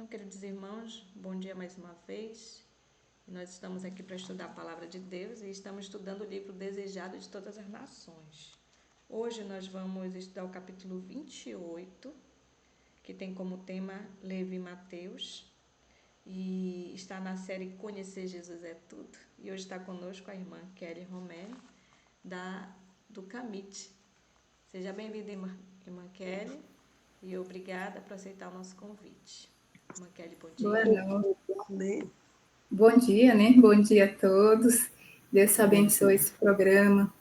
Então, queridos irmãos, bom dia mais uma vez. Nós estamos aqui para estudar a Palavra de Deus e estamos estudando o livro Desejado de Todas as Nações. Hoje nós vamos estudar o capítulo 28, que tem como tema Levi e Mateus, e está na série Conhecer Jesus é Tudo. E hoje está conosco a irmã Kelly Romero, do CAMIT. Seja bem-vinda, irmã Kelly, e obrigada por aceitar o nosso convite. Irmã Kelly, bom dia. Boa noite. Bom dia, né? Bom dia a todos. Deus abençoe esse programa,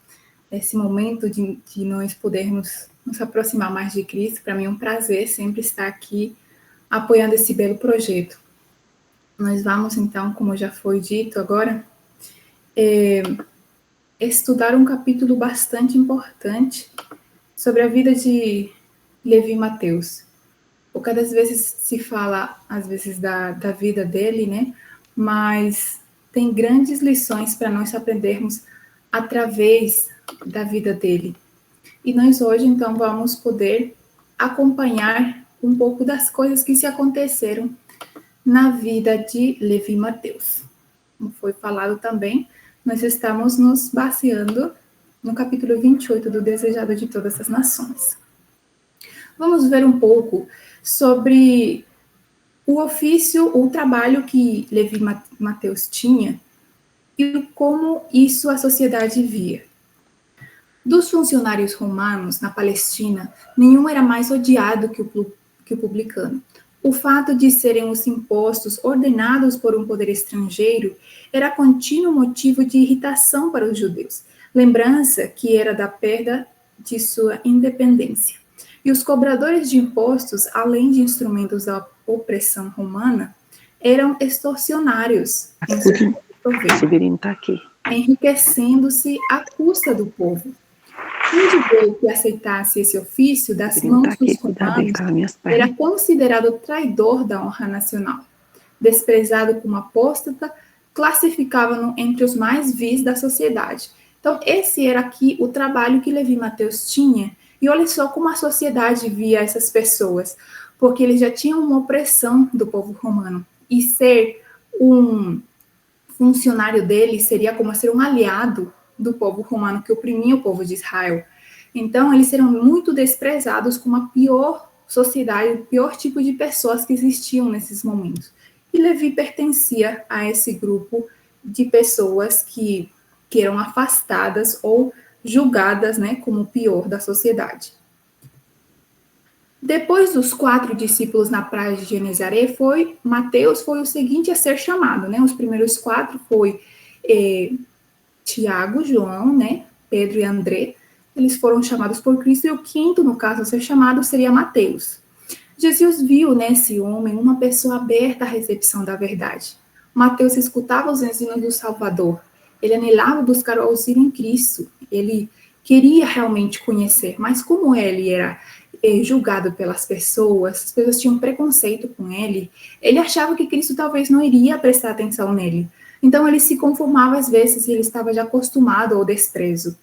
esse momento de nós podermos nos aproximar mais de Cristo. Para mim é um prazer sempre estar aqui apoiando esse belo projeto. Nós vamos, então, como já foi dito agora, estudar um capítulo bastante importante sobre a vida de Levi e Mateus. Poucas das vezes se fala, às vezes, da vida dele, né? Mas tem grandes lições para nós aprendermos através da vida dele. E nós hoje, então, vamos poder acompanhar um pouco das coisas que se aconteceram na vida de Levi e Mateus. Como foi falado também, nós estamos nos baseando no capítulo 28 do Desejado de Todas as Nações. Vamos ver um pouco sobre o ofício, o trabalho que Levi e Mateus tinha e como isso a sociedade via. Dos funcionários romanos na Palestina, nenhum era mais odiado que o publicano. O fato de serem os impostos ordenados por um poder estrangeiro era contínuo motivo de irritação para os judeus, lembrança que era da perda de sua independência. E os cobradores de impostos, além de instrumentos da opressão romana, eram extorsionários em seu proveito, enriquecendo-se à custa do povo. Um judeu que aceitasse esse ofício das mãos dos romanos era considerado traidor da honra nacional. Desprezado como apóstata, classificavam-no entre os mais vis da sociedade. Então, esse era aqui o trabalho que Levi e Mateus tinha. E olha só como a sociedade via essas pessoas, porque eles já tinham uma opressão do povo romano. E ser um funcionário dele seria como ser um aliado do povo romano que oprimia o povo de Israel. Então, eles eram muito desprezados como a pior sociedade, o pior tipo de pessoas que existiam nesses momentos. E Levi pertencia a esse grupo de pessoas que eram afastadas ou julgadas, né, como o pior da sociedade. Depois dos 4 discípulos na praia de Genezaré, Mateus foi o seguinte a ser chamado, né? Os primeiros 4 foi Tiago, João, né, Pedro e André. Eles foram chamados por Cristo, e o 5º, no caso, a ser chamado seria Mateus. Jesus viu nesse homem uma pessoa aberta à recepção da verdade. Mateus escutava os ensinos do Salvador. Ele anelava buscar o auxílio em Cristo. Ele queria realmente conhecer, mas como ele era julgado pelas pessoas, as pessoas tinham preconceito com ele, ele achava que Cristo talvez não iria prestar atenção nele. Então ele se conformava às vezes e ele estava já acostumado ao desprezo.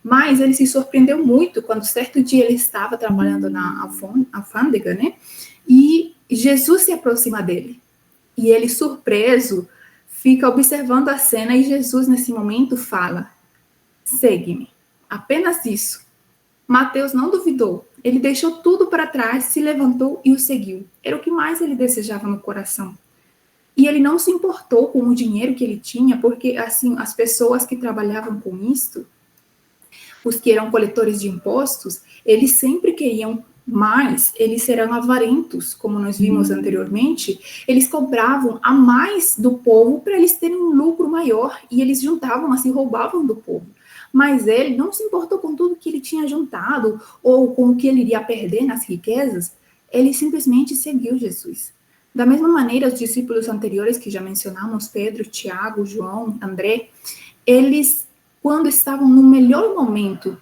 Mas ele se surpreendeu muito quando certo dia ele estava trabalhando na alfândega, né? E Jesus se aproxima dele. E ele, surpreso, fica observando a cena, e Jesus, nesse momento, fala: segue-me. Apenas isso. Mateus não duvidou. Ele deixou tudo para trás, se levantou e o seguiu. Era o que mais ele desejava no coração. E ele não se importou com o dinheiro que ele tinha, porque, assim, as pessoas que trabalhavam com isto, os que eram coletores de impostos, eles sempre queriam mais, eles eram avarentos, como nós vimos anteriormente, eles cobravam a mais do povo para eles terem um lucro maior, e eles juntavam, assim, roubavam do povo. Mas ele não se importou com tudo que ele tinha juntado, ou com o que ele iria perder nas riquezas, ele simplesmente seguiu Jesus. Da mesma maneira, os discípulos anteriores que já mencionamos, Pedro, Tiago, João, André, eles, quando estavam no melhor momento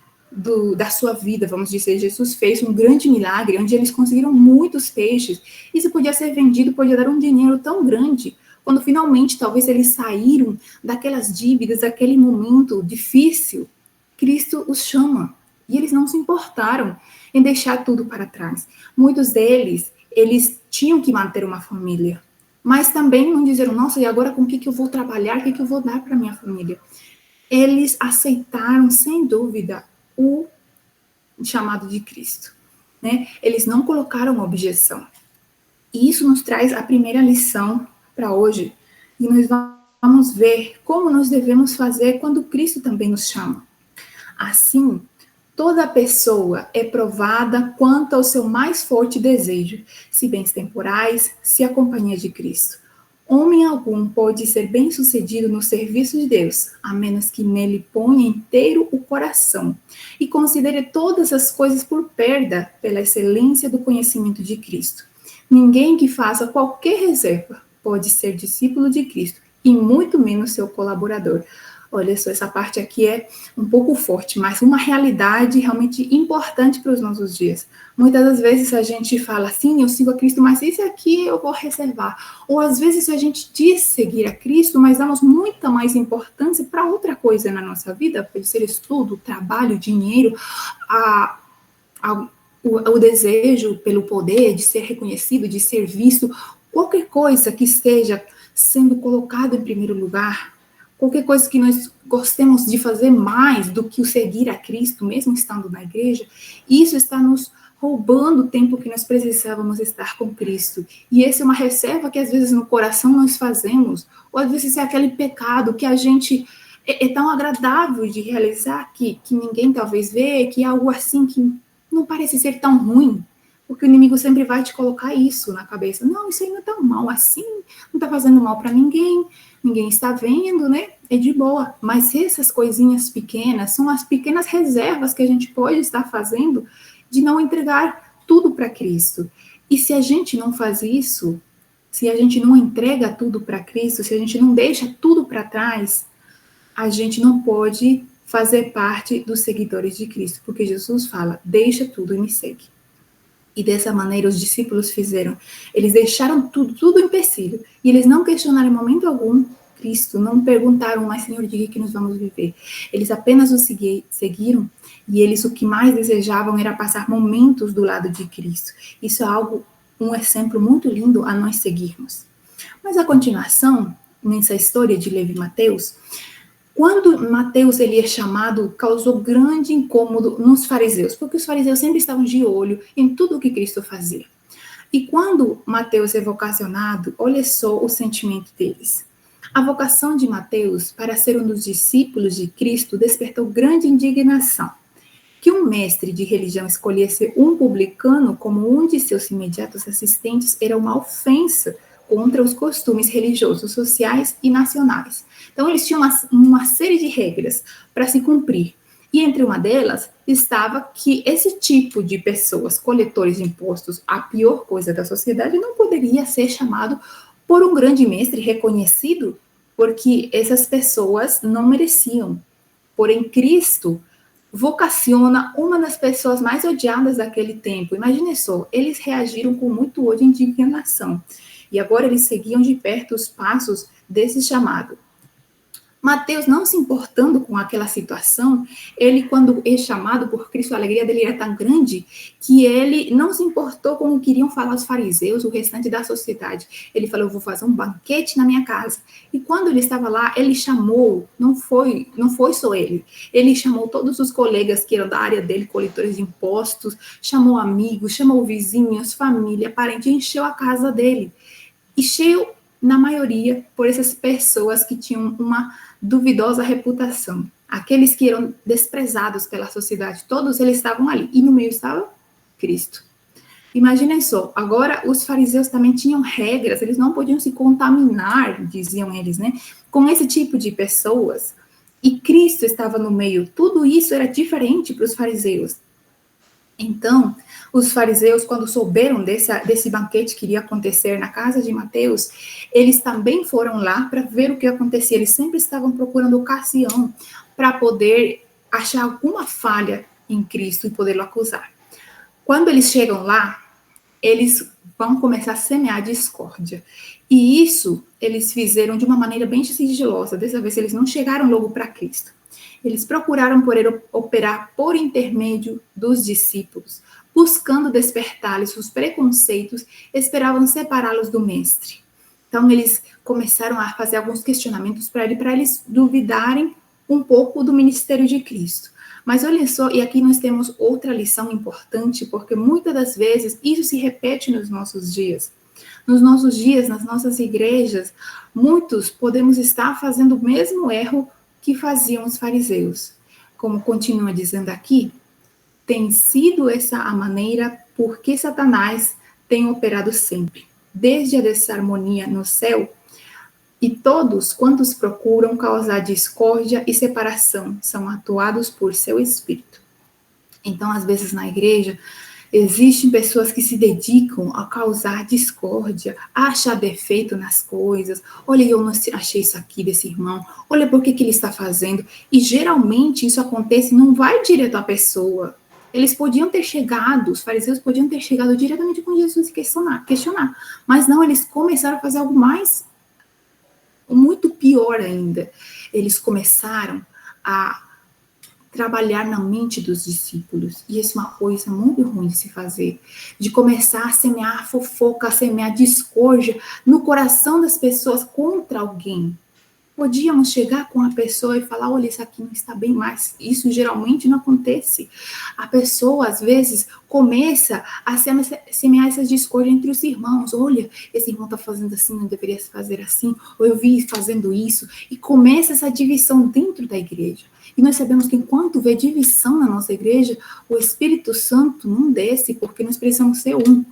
da sua vida, vamos dizer, Jesus fez um grande milagre, onde eles conseguiram muitos peixes. Isso podia ser vendido, podia dar um dinheiro tão grande. Quando finalmente, talvez, eles saíram daquelas dívidas, daquele momento difícil, Cristo os chama. E eles não se importaram em deixar tudo para trás. Muitos deles, eles tinham que manter uma família. Mas também não dizeram, nossa, e agora com o que eu vou trabalhar, o que eu vou dar para minha família? Eles aceitaram, sem dúvida, o chamado de Cristo, né? Eles não colocaram objeção. E isso nos traz a primeira lição para hoje. E nós vamos ver como nós devemos fazer quando Cristo também nos chama. Assim, toda pessoa é provada quanto ao seu mais forte desejo, se bens temporais, se a companhia de Cristo. Homem algum pode ser bem-sucedido no serviço de Deus, a menos que nele ponha inteiro o coração e considere todas as coisas por perda pela excelência do conhecimento de Cristo. Ninguém que faça qualquer reserva pode ser discípulo de Cristo, e muito menos seu colaborador. Olha só, essa parte aqui é um pouco forte, mas uma realidade realmente importante para os nossos dias. Muitas das vezes a gente fala assim, eu sigo a Cristo, mas esse aqui eu vou reservar. Ou às vezes a gente diz seguir a Cristo, mas damos muita mais importância para outra coisa na nossa vida, pode ser estudo, trabalho, dinheiro, o desejo pelo poder, de ser reconhecido, de ser visto, qualquer coisa que esteja sendo colocado em primeiro lugar, qualquer coisa que nós gostemos de fazer mais do que o seguir a Cristo, mesmo estando na igreja, isso está nos roubando o tempo que nós precisávamos estar com Cristo. E essa é uma reserva que às vezes no coração nós fazemos, ou às vezes é aquele pecado que a gente é tão agradável de realizar que ninguém talvez vê, que é algo assim que não parece ser tão ruim, porque o inimigo sempre vai te colocar isso na cabeça. Não, isso aí não é tão mal assim, não está fazendo mal para ninguém, ninguém está vendo, né? É de boa. Mas essas coisinhas pequenas são as pequenas reservas que a gente pode estar fazendo de não entregar tudo para Cristo. E se a gente não faz isso, se a gente não entrega tudo para Cristo, se a gente não deixa tudo para trás, a gente não pode fazer parte dos seguidores de Cristo, porque Jesus fala, deixa tudo e me segue. E dessa maneira os discípulos fizeram. Eles deixaram tudo empecilho. E eles não questionaram em momento algum Cristo, não perguntaram, mas Senhor, diga que nós vamos viver. Eles apenas o seguiram, e eles o que mais desejavam era passar momentos do lado de Cristo. Isso é um exemplo muito lindo a nós seguirmos. Mas a continuação, nessa história de Levi e Mateus, quando Mateus ele é chamado, causou grande incômodo nos fariseus, porque os fariseus sempre estavam de olho em tudo o que Cristo fazia. E quando Mateus é vocacionado, olha só o sentimento deles. A vocação de Mateus para ser um dos discípulos de Cristo despertou grande indignação. Que um mestre de religião escolhesse um publicano como um de seus imediatos assistentes era uma ofensa contra os costumes religiosos, sociais e nacionais. Então, eles tinham uma série de regras para se cumprir. E entre uma delas estava que esse tipo de pessoas, coletores de impostos, a pior coisa da sociedade, não poderia ser chamado por um grande mestre reconhecido, porque essas pessoas não mereciam. Porém, Cristo vocaciona uma das pessoas mais odiadas daquele tempo. Imagine só, eles reagiram com muito ódio e indignação. E agora eles seguiam de perto os passos desse chamado. Mateus, não se importando com aquela situação, ele, quando é chamado por Cristo, a alegria dele era tão grande que ele não se importou com o que queriam falar os fariseus, o restante da sociedade. Ele falou, eu vou fazer um banquete na minha casa. E quando ele estava lá, ele chamou, não foi só ele chamou todos os colegas que eram da área dele, coletores de impostos, chamou amigos, chamou vizinhos, família, parente, encheu a casa dele. E cheio, na maioria, por essas pessoas que tinham uma duvidosa reputação. Aqueles que eram desprezados pela sociedade, todos eles estavam ali. E no meio estava Cristo. Imaginem só, agora os fariseus também tinham regras, eles não podiam se contaminar, diziam eles, né, com esse tipo de pessoas. E Cristo estava no meio. Tudo isso era diferente para os fariseus. Então, os fariseus, quando souberam desse banquete que iria acontecer na casa de Mateus, eles também foram lá para ver o que acontecia. Eles sempre estavam procurando ocasião para poder achar alguma falha em Cristo e poder-lo acusar. Quando eles chegam lá, eles vão começar a semear discórdia. E isso eles fizeram de uma maneira bem sigilosa. Dessa vez, eles não chegaram logo para Cristo. Eles procuraram operar por intermédio dos discípulos, buscando despertar-lhes os preconceitos, esperavam separá-los do mestre. Então, eles começaram a fazer alguns questionamentos para eles duvidarem um pouco do ministério de Cristo. Mas olha só, e aqui nós temos outra lição importante, porque muitas das vezes isso se repete nos nossos dias. Nos nossos dias, nas nossas igrejas, muitos podemos estar fazendo o mesmo erro que faziam os fariseus. Como continua dizendo aqui, tem sido essa a maneira porque Satanás tem operado sempre, desde a desarmonia no céu, e todos quantos procuram causar discórdia e separação são atuados por seu espírito. Então, às vezes na igreja, existem pessoas que se dedicam a causar discórdia, a achar defeito nas coisas. Olha, eu não achei isso aqui desse irmão. Olha por que ele está fazendo. E geralmente isso acontece, não vai direto à pessoa. Eles podiam ter chegado, os fariseus podiam ter chegado diretamente com Jesus e questionar. Mas não, eles começaram a fazer algo muito pior ainda. Eles começaram a trabalhar na mente dos discípulos. E isso é uma coisa muito ruim de se fazer. De começar a semear fofoca, a semear discórdia no coração das pessoas contra alguém. Podíamos chegar com a pessoa e falar, olha, isso aqui não está bem, mas isso geralmente não acontece. A pessoa, às vezes, começa a semear essas discórdias entre os irmãos. Olha, esse irmão está fazendo assim, não deveria fazer assim, ou eu vi fazendo isso. E começa essa divisão dentro da igreja. E nós sabemos que enquanto vê divisão na nossa igreja, o Espírito Santo não desce, porque nós precisamos ser um.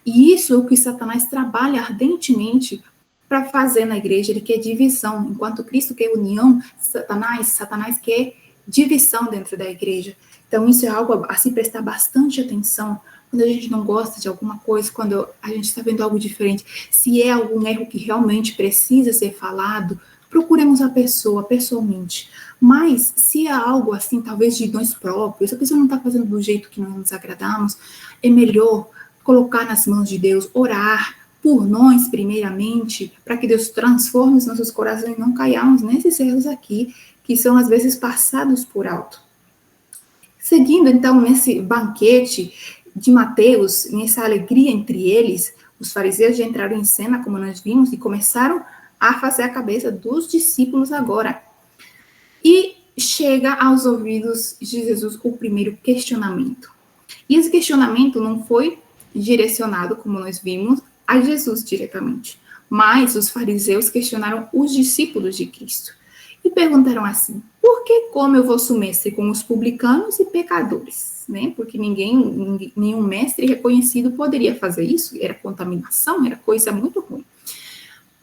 E isso é o que Satanás trabalha ardentemente para fazer na igreja. Ele quer divisão. Enquanto Cristo quer união, Satanás quer divisão dentro da igreja. Então, isso é algo a se prestar bastante atenção. Quando a gente não gosta de alguma coisa, quando a gente está vendo algo diferente, se é algum erro que realmente precisa ser falado, procuremos a pessoa pessoalmente. Mas, se é algo assim, talvez de nós próprios, a pessoa não está fazendo do jeito que nós nos agradamos, é melhor colocar nas mãos de Deus, orar por nós, primeiramente, para que Deus transforme os nossos corações e não caiamos nesses erros aqui, que são, às vezes, passados por alto. Seguindo, então, nesse banquete de Mateus, nessa alegria entre eles, os fariseus já entraram em cena, como nós vimos, e começaram a fazer a cabeça dos discípulos agora. E chega aos ouvidos de Jesus o primeiro questionamento. E esse questionamento não foi direcionado, como nós vimos, a Jesus diretamente, mas os fariseus questionaram os discípulos de Cristo e perguntaram assim: por que come o vosso mestre com os publicanos e pecadores? Né? Porque nenhum mestre reconhecido poderia fazer isso, era contaminação, era coisa muito ruim.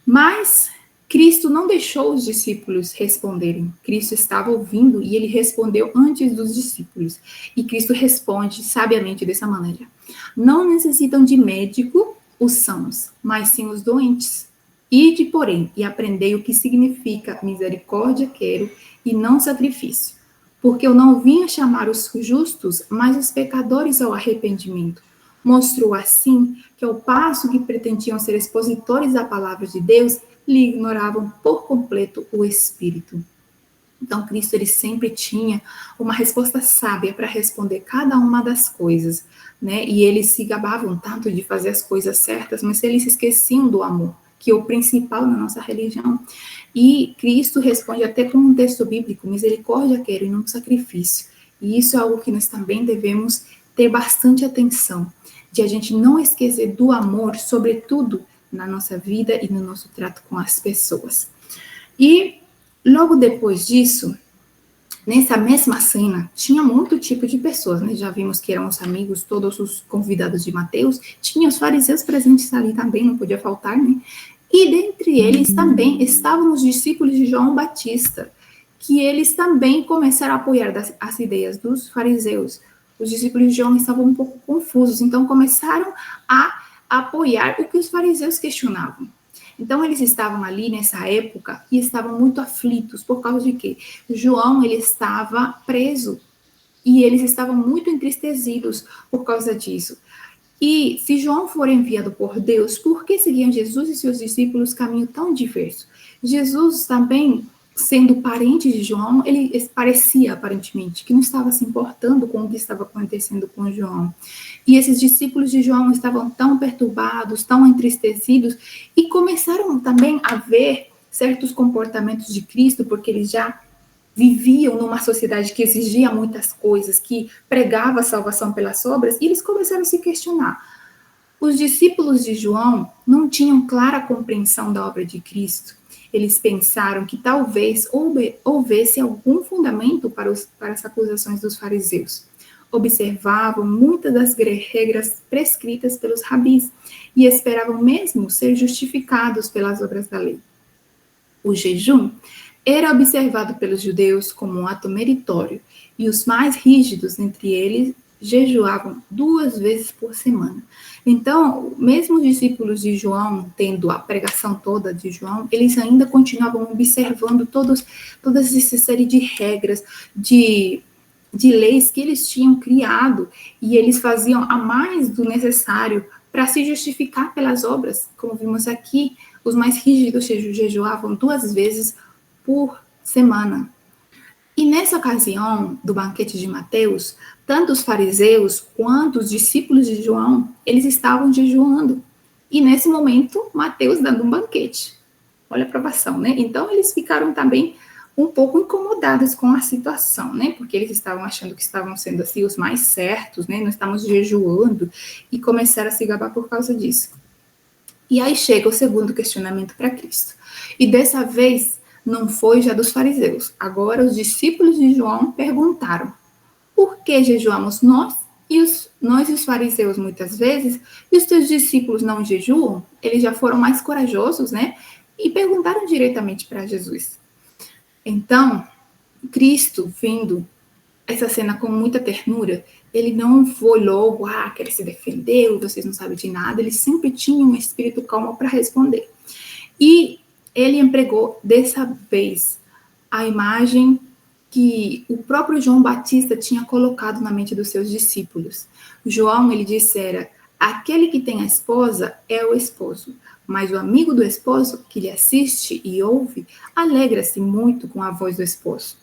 Mas Cristo não deixou os discípulos responderem. Cristo estava ouvindo e ele respondeu antes dos discípulos. E Cristo responde sabiamente dessa maneira: não necessitam de médico os sãos, mas sim os doentes. Ide, porém, e aprendei o que significa misericórdia quero e não sacrifício. Porque eu não vim a chamar os justos, mas os pecadores ao arrependimento. Mostrou assim que ao passo que pretendiam ser expositores da palavra de Deus, lhe ignoravam por completo o Espírito. Então, Cristo ele sempre tinha uma resposta sábia para responder cada uma das coisas, né? E eles se gabavam tanto de fazer as coisas certas, mas eles se esqueciam do amor, que é o principal na nossa religião. E Cristo responde até com um texto bíblico: misericórdia quero e não sacrifício. E isso é algo que nós também devemos ter bastante atenção, de a gente não esquecer do amor, sobretudo na nossa vida e no nosso trato com as pessoas. E logo depois disso, nessa mesma cena, tinha muito tipo de pessoas, né? Já vimos que eram os amigos, todos os convidados de Mateus, tinha os fariseus presentes ali também, não podia faltar, né? E dentre eles também estavam os discípulos de João Batista, que eles também começaram a apoiar as ideias dos fariseus. Os discípulos de João estavam um pouco confusos, então começaram a apoiar o que os fariseus questionavam. Então, eles estavam ali nessa época e estavam muito aflitos, por causa de quê? João, ele estava preso e eles estavam muito entristecidos por causa disso. E se João for enviado por Deus, por que seguiam Jesus e seus discípulos caminho tão diverso? Jesus também sendo parente de João, ele parecia, aparentemente, que não estava se importando com o que estava acontecendo com João. E esses discípulos de João estavam tão perturbados, tão entristecidos, e começaram também a ver certos comportamentos de Cristo, porque eles já viviam numa sociedade que exigia muitas coisas, que pregava a salvação pelas obras, e eles começaram a se questionar. Os discípulos de João não tinham clara compreensão da obra de Cristo. Eles pensaram que talvez houvesse algum fundamento para as acusações dos fariseus. Observavam muitas das regras prescritas pelos rabis e esperavam mesmo ser justificados pelas obras da lei. O jejum era observado pelos judeus como um ato meritório, e os mais rígidos entre eles jejuavam 2 vezes por semana. Então, mesmo os discípulos de João, tendo a pregação toda de João, eles ainda continuavam observando toda essa série de regras, de leis que eles tinham criado, e eles faziam a mais do necessário para se justificar pelas obras. Como vimos aqui, os mais rígidos jejuavam 2 vezes por semana. E nessa ocasião do banquete de Mateus, tanto os fariseus quanto os discípulos de João, eles estavam jejuando. E nesse momento, Mateus dando um banquete. Olha a aprovação, né? Então, eles ficaram também um pouco incomodados com a situação, né? Porque eles estavam achando que estavam sendo assim os mais certos, né? Não estamos jejuando, e começaram a se gabar por causa disso. E aí chega o segundo questionamento para Cristo. E dessa vez não foi já dos fariseus. Agora os discípulos de João perguntaram: por que jejuamos nós e os fariseus muitas vezes, e os teus discípulos não jejuam? Eles já foram mais corajosos, né? E perguntaram diretamente para Jesus. Então, Cristo, vendo essa cena com muita ternura, ele não foi logo, quer se defender, vocês não sabem de nada. Ele sempre tinha um espírito calmo para responder. E ele empregou dessa vez a imagem que o próprio João Batista tinha colocado na mente dos seus discípulos. João, ele dissera: aquele que tem a esposa é o esposo, mas o amigo do esposo, que lhe assiste e ouve, alegra-se muito com a voz do esposo.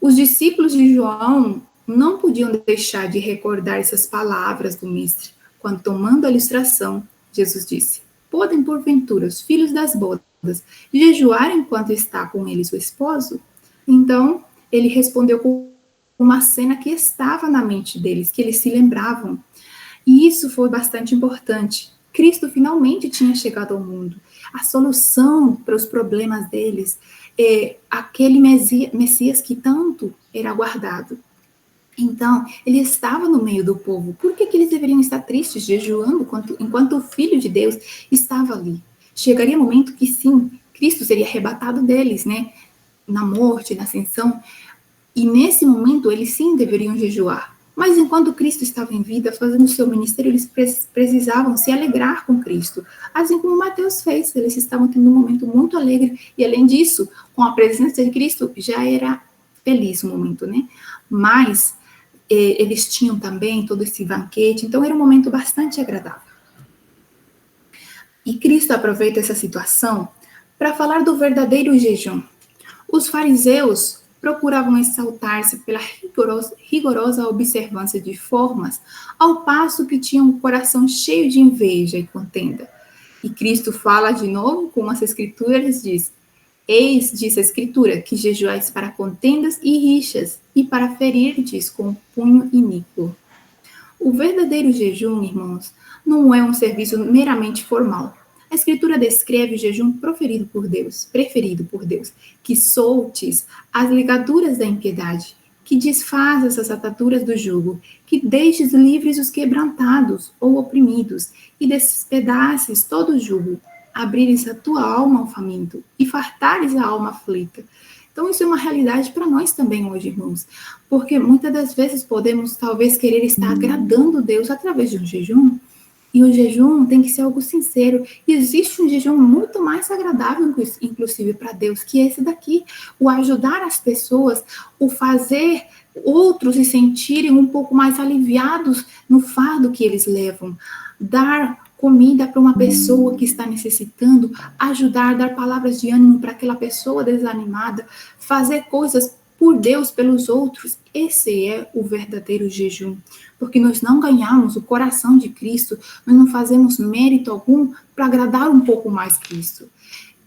Os discípulos de João não podiam deixar de recordar essas palavras do mestre, quando, tomando a ilustração, Jesus disse: podem, porventura, os filhos das bodas jejuar enquanto está com eles o esposo? Então, ele respondeu com uma cena que estava na mente deles, que eles se lembravam. E isso foi bastante importante. Cristo finalmente tinha chegado ao mundo. A solução para os problemas deles, aquele Messias que tanto era aguardado. Então, ele estava no meio do povo. Por que eles deveriam estar tristes, jejuando, enquanto o Filho de Deus estava ali? Chegaria um momento que, sim, Cristo seria arrebatado deles, né? Na morte, na ascensão. E nesse momento, eles sim deveriam jejuar. Mas enquanto Cristo estava em vida, fazendo o seu ministério, eles precisavam se alegrar com Cristo. Assim como Mateus fez, eles estavam tendo um momento muito alegre. E além disso, com a presença de Cristo, já era feliz o momento, né? Mas eles tinham também todo esse banquete, então era um momento bastante agradável. E Cristo aproveita essa situação para falar do verdadeiro jejum. Os fariseus procuravam exaltar-se pela rigorosa observância de formas, ao passo que tinham o coração cheio de inveja e contenda. E Cristo fala de novo com as escrituras e diz: eis, diz a escritura, que jejuais para contendas e rixas, e para ferirdes com punho iníquo. O verdadeiro jejum, irmãos, não é um serviço meramente formal. A Escritura descreve o jejum preferido por Deus, que soltes as ligaduras da impiedade, que desfaz essas ataduras do jugo, que deixes livres os quebrantados ou oprimidos, e despedaces todo o jugo, abrires a tua alma ao faminto, e fartares a alma aflita. Então, isso é uma realidade para nós também hoje, irmãos, porque muitas das vezes podemos, talvez, querer estar agradando Deus através de um jejum, e o jejum tem que ser algo sincero. E existe um jejum muito mais agradável, inclusive, para Deus, que é esse daqui. O ajudar as pessoas, o fazer outros se sentirem um pouco mais aliviados no fardo que eles levam. Dar comida para uma pessoa que está necessitando, ajudar, dar palavras de ânimo para aquela pessoa desanimada, fazer coisas por Deus, pelos outros. Esse é o verdadeiro jejum, porque nós não ganhamos o coração de Cristo, nós não fazemos mérito algum para agradar um pouco mais Cristo.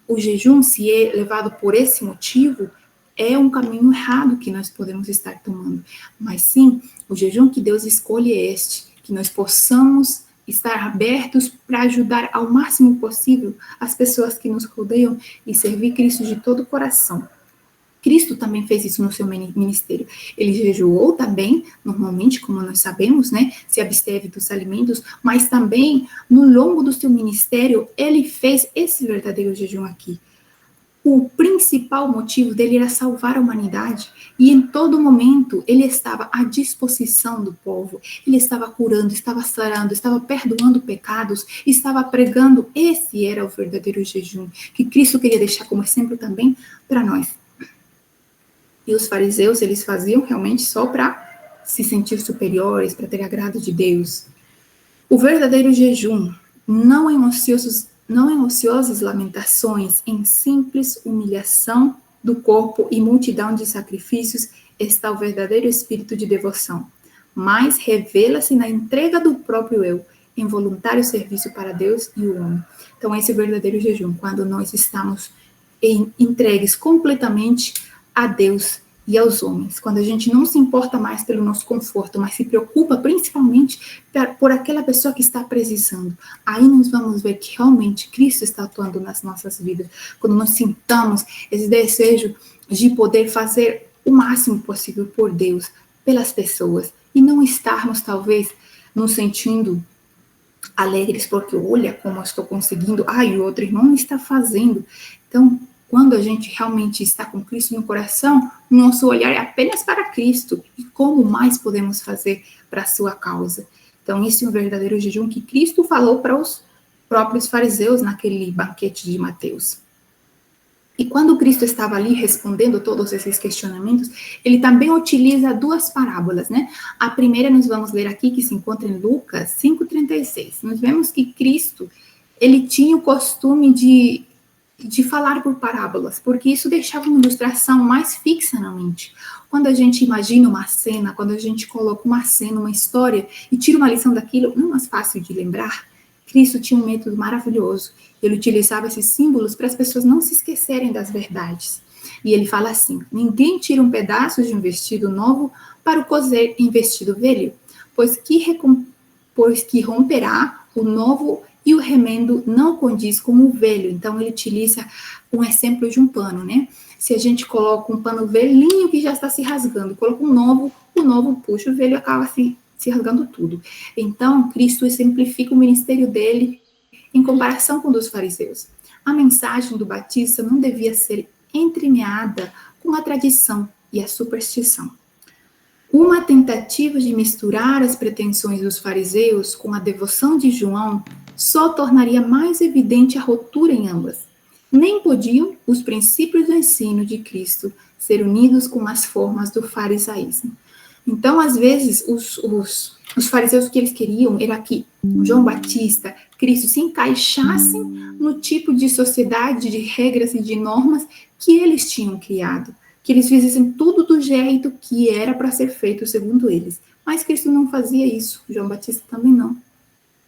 O jejum, se é levado por esse motivo, é um caminho errado que nós podemos estar tomando. Mas sim, o jejum que Deus escolhe é este, que nós possamos estar abertos para ajudar ao máximo possível as pessoas que nos rodeiam e servir Cristo de todo o coração. Cristo também fez isso no seu ministério. Ele jejuou também, normalmente, como nós sabemos, né? Se absteve dos alimentos, mas também, no longo do seu ministério, ele fez esse verdadeiro jejum aqui. O principal motivo dele era salvar a humanidade, e em todo momento ele estava à disposição do povo, ele estava curando, estava sarando, estava perdoando pecados, estava pregando. Esse era o verdadeiro jejum, que Cristo queria deixar como exemplo também para nós. E os fariseus, eles faziam realmente só para se sentir superiores, para ter agrado de Deus. O verdadeiro jejum, não em ociosas lamentações, em simples humilhação do corpo e multidão de sacrifícios, está o verdadeiro espírito de devoção, mas revela-se na entrega do próprio eu, em voluntário serviço para Deus e o homem. Então, esse é o verdadeiro jejum, quando nós estamos entregues completamente a Deus e aos homens, quando a gente não se importa mais pelo nosso conforto, mas se preocupa principalmente por aquela pessoa que está precisando. Aí nós vamos ver que realmente Cristo está atuando nas nossas vidas, quando nós sintamos esse desejo de poder fazer o máximo possível por Deus, pelas pessoas, e não estarmos talvez nos sentindo alegres porque olha como eu estou conseguindo, o outro irmão não está fazendo. Então, quando a gente realmente está com Cristo no coração, nosso olhar é apenas para Cristo e como mais podemos fazer para a sua causa. Então, esse é um verdadeiro jejum que Cristo falou para os próprios fariseus naquele banquete de Mateus. E quando Cristo estava ali respondendo todos esses questionamentos, ele também utiliza duas parábolas, né? A primeira nós vamos ler aqui, que se encontra em Lucas 5,36. Nós vemos que Cristo, ele tinha o costume de falar por parábolas, porque isso deixava uma ilustração mais fixa na mente. Quando a gente imagina uma cena, quando a gente coloca uma cena, uma história, e tira uma lição daquilo, não é mais fácil de lembrar. Cristo tinha um método maravilhoso. Ele utilizava esses símbolos para as pessoas não se esquecerem das verdades. E ele fala assim: ninguém tira um pedaço de um vestido novo para o coser em vestido velho, pois que romperá o novo e o remendo não condiz com o velho. Então, ele utiliza um exemplo de um pano, né? Se a gente coloca um pano velhinho que já está se rasgando, coloca o novo puxa, o velho acaba se rasgando tudo. Então, Cristo exemplifica o ministério dele em comparação com o dos fariseus. A mensagem do Batista não devia ser entremeada com a tradição e a superstição. Uma tentativa de misturar as pretensões dos fariseus com a devoção de João só tornaria mais evidente a ruptura em ambas. Nem podiam os princípios do ensino de Cristo ser unidos com as formas do farisaísmo. Então, às vezes, os fariseus, o que eles queriam era que João Batista, Cristo, se encaixassem no tipo de sociedade, de regras e de normas que eles tinham criado, que eles fizessem tudo do jeito que era para ser feito segundo eles. Mas Cristo não fazia isso, João Batista também não.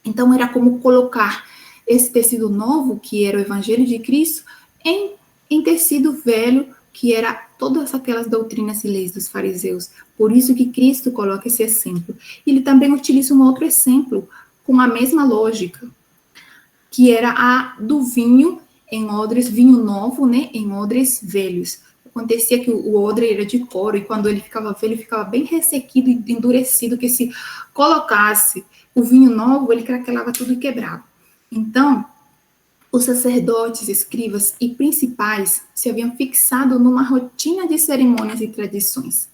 Então, era como colocar esse tecido novo, que era o Evangelho de Cristo, em tecido velho, que era todas aquelas doutrinas e leis dos fariseus. Por isso que Cristo coloca esse exemplo. Ele também utiliza um outro exemplo, com a mesma lógica, que era a do vinho em odres, vinho novo, né, em odres velhos. Acontecia que o odre era de couro, e quando ele ficava velho, ficava bem ressequido e endurecido, que se colocasse o vinho novo, ele craquelava tudo e quebrava. Então, os sacerdotes, escribas e principais se haviam fixado numa rotina de cerimônias e tradições.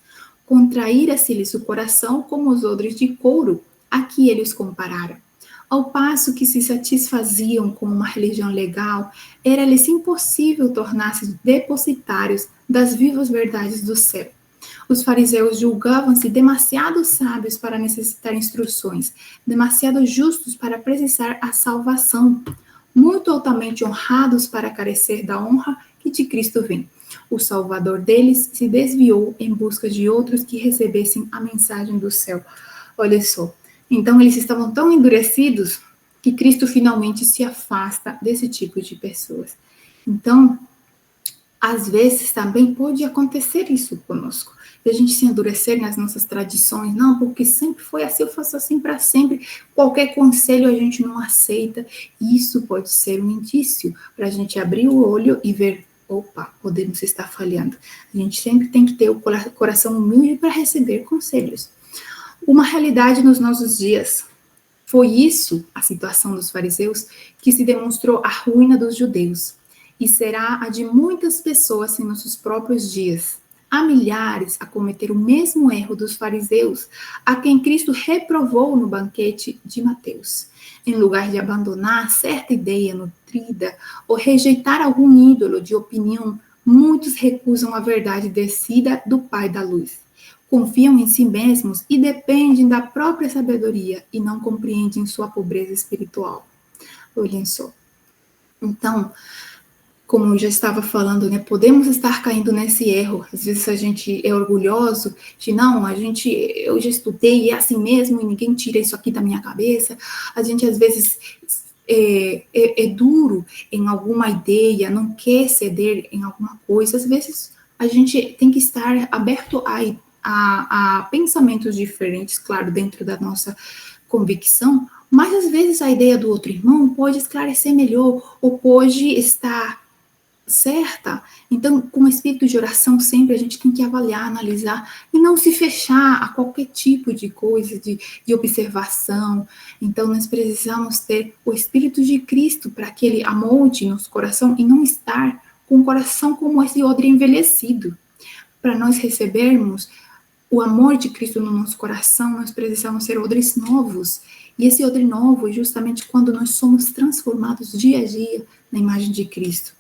Contraíra-se-lhes o coração como os odres de couro a que ele os comparara. Ao passo que se satisfaziam com uma religião legal, era-lhes impossível tornar-se depositários das vivas verdades do céu. Os fariseus julgavam-se demasiado sábios para necessitar instruções, demasiado justos para precisar a salvação, muito altamente honrados para carecer da honra que de Cristo vem. O Salvador deles se desviou em busca de outros que recebessem a mensagem do céu. Olha só. Então, eles estavam tão endurecidos que Cristo finalmente se afasta desse tipo de pessoas. Então, às vezes também pode acontecer isso conosco. De a gente se endurecer nas nossas tradições, não, porque sempre foi assim, eu faço assim para sempre. Qualquer conselho a gente não aceita. Isso pode ser um indício para a gente abrir o olho e ver, opa, podemos estar falhando. A gente sempre tem que ter o coração humilde para receber conselhos. Uma realidade nos nossos dias. Foi isso, a situação dos fariseus, que se demonstrou a ruína dos judeus. E será a de muitas pessoas em nossos próprios dias. Há milhares a cometer o mesmo erro dos fariseus, a quem Cristo reprovou no banquete de Mateus. Em lugar de abandonar certa ideia nutrida ou rejeitar algum ídolo de opinião, muitos recusam a verdade descida do Pai da Luz. Confiam em si mesmos e dependem da própria sabedoria e não compreendem sua pobreza espiritual. Olhem só. Então, como eu já estava falando, né, podemos estar caindo nesse erro. Às vezes a gente é orgulhoso de, não, eu já estudei, é assim mesmo, e ninguém tira isso aqui da minha cabeça. A gente, às vezes, é duro em alguma ideia, não quer ceder em alguma coisa. Às vezes, a gente tem que estar aberto a pensamentos diferentes, claro, dentro da nossa convicção, mas às vezes a ideia do outro irmão pode esclarecer melhor ou pode estar certa. Então, com o espírito de oração, sempre a gente tem que avaliar, analisar e não se fechar a qualquer tipo de coisa, de observação. Então, nós precisamos ter o espírito de Cristo para que ele amolde nosso coração e não estar com o coração como esse odre envelhecido. Para nós recebermos o amor de Cristo no nosso coração, nós precisamos ser odres novos. E esse odre novo é justamente quando nós somos transformados dia a dia na imagem de Cristo.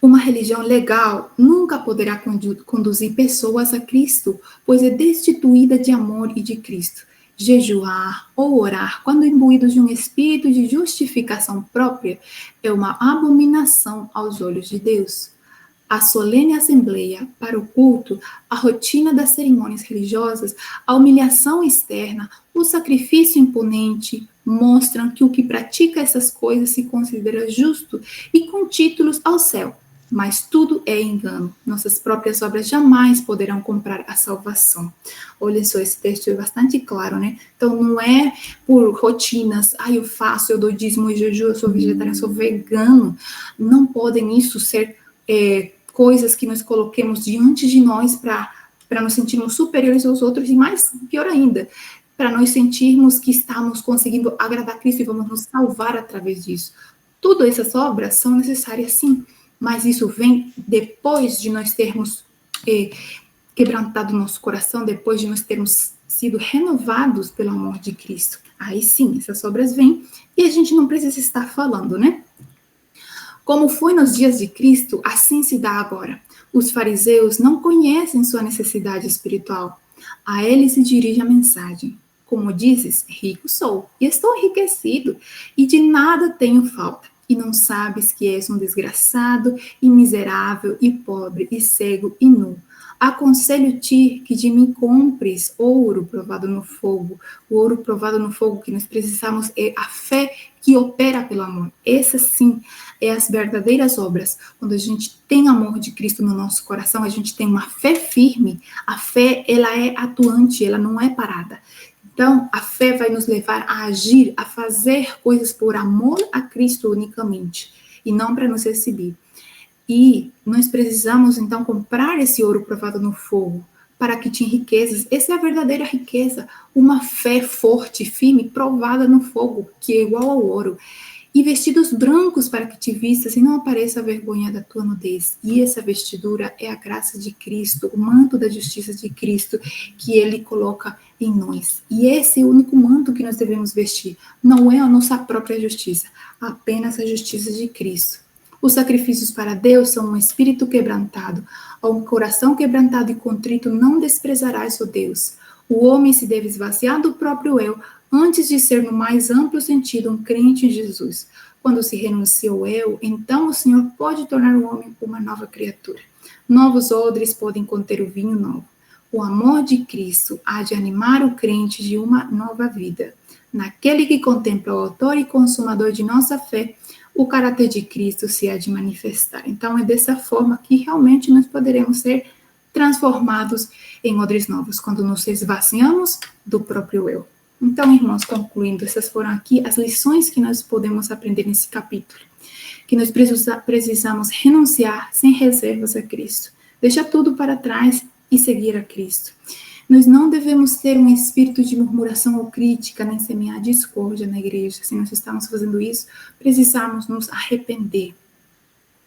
Uma religião legal nunca poderá conduzir pessoas a Cristo, pois é destituída de amor e de Cristo. Jejuar ou orar, quando imbuídos de um espírito de justificação própria, é uma abominação aos olhos de Deus. A solene assembleia para o culto, a rotina das cerimônias religiosas, a humilhação externa, o sacrifício imponente mostram que o que pratica essas coisas se considera justo e com títulos ao céu. Mas tudo é engano. Nossas próprias obras jamais poderão comprar a salvação. Olha só, esse texto é bastante claro, né? Então, não é por rotinas. Eu faço, eu dou dízimo e jejum, eu sou vegetariano, eu sou vegano. Não podem isso ser coisas que nós coloquemos diante de nós para nos sentirmos superiores aos outros e mais, pior ainda, para nós sentirmos que estamos conseguindo agradar a Cristo e vamos nos salvar através disso. Todas essas obras são necessárias, sim, mas isso vem depois de nós termos quebrantado nosso coração, depois de nós termos sido renovados pelo amor de Cristo. Aí sim, essas obras vêm e a gente não precisa estar falando, né? Como foi nos dias de Cristo, assim se dá agora. Os fariseus não conhecem sua necessidade espiritual. A eles se dirige a mensagem. Como dizes, rico sou, e estou enriquecido, e de nada tenho falta. E não sabes que és um desgraçado, e miserável, e pobre, e cego, e nu. Aconselho-te que de mim compres ouro provado no fogo. O ouro provado no fogo que nós precisamos é a fé que opera pelo amor. Essa sim é as verdadeiras obras. Quando a gente tem amor de Cristo no nosso coração, a gente tem uma fé firme. A fé, ela é atuante, ela não é parada. Então, a fé vai nos levar a agir, a fazer coisas por amor a Cristo unicamente, e não para nos exibir. E nós precisamos, então, comprar esse ouro provado no fogo, para que te enriqueças. Essa é a verdadeira riqueza, uma fé forte, firme, provada no fogo, que é igual ao ouro. E vestidos brancos para que te vistas e não apareça a vergonha da tua nudez. E essa vestidura é a graça de Cristo, o manto da justiça de Cristo que Ele coloca em nós. E esse é o único manto que nós devemos vestir. Não é a nossa própria justiça, apenas a justiça de Cristo. Os sacrifícios para Deus são um espírito quebrantado. A um coração quebrantado e contrito não desprezarás, ó Deus. O homem se deve esvaziar do próprio eu antes de ser, no mais amplo sentido, um crente em Jesus. Quando se renuncia ao eu, então o Senhor pode tornar o homem uma nova criatura. Novos odres podem conter o vinho novo. O amor de Cristo há de animar o crente de uma nova vida. Naquele que contempla o autor e consumador de nossa fé, o caráter de Cristo se há de manifestar. Então, é dessa forma que realmente nós poderemos ser transformados em odres novos, quando nos esvaziamos do próprio eu. Então, irmãos, concluindo, essas foram aqui as lições que nós podemos aprender nesse capítulo. Que nós precisamos renunciar sem reservas a Cristo. Deixar tudo para trás e seguir a Cristo. Nós não devemos ter um espírito de murmuração ou crítica, nem semear discórdia na igreja. Se nós estamos fazendo isso, precisamos nos arrepender.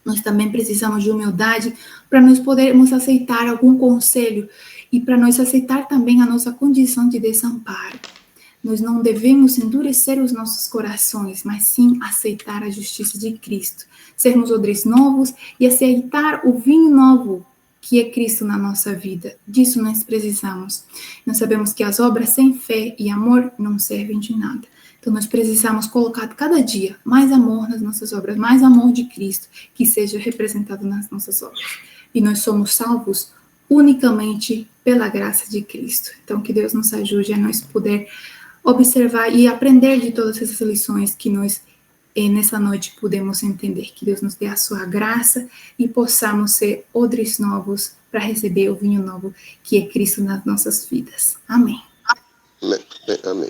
Nós também precisamos de humildade para nós podermos aceitar algum conselho e para nós aceitar também a nossa condição de desamparo. Nós não devemos endurecer os nossos corações, mas sim aceitar a justiça de Cristo. Sermos odres novos e aceitar o vinho novo, que é Cristo na nossa vida. Disso nós precisamos. Nós sabemos que as obras sem fé e amor não servem de nada. Então nós precisamos colocar cada dia mais amor nas nossas obras, mais amor de Cristo, que seja representado nas nossas obras. E nós somos salvos unicamente pela graça de Cristo. Então que Deus nos ajude a nós poder observar e aprender de todas essas lições que nós nessa noite podemos entender. Que Deus nos dê a sua graça e possamos ser odres novos para receber o vinho novo que é Cristo nas nossas vidas. Amém. Amém.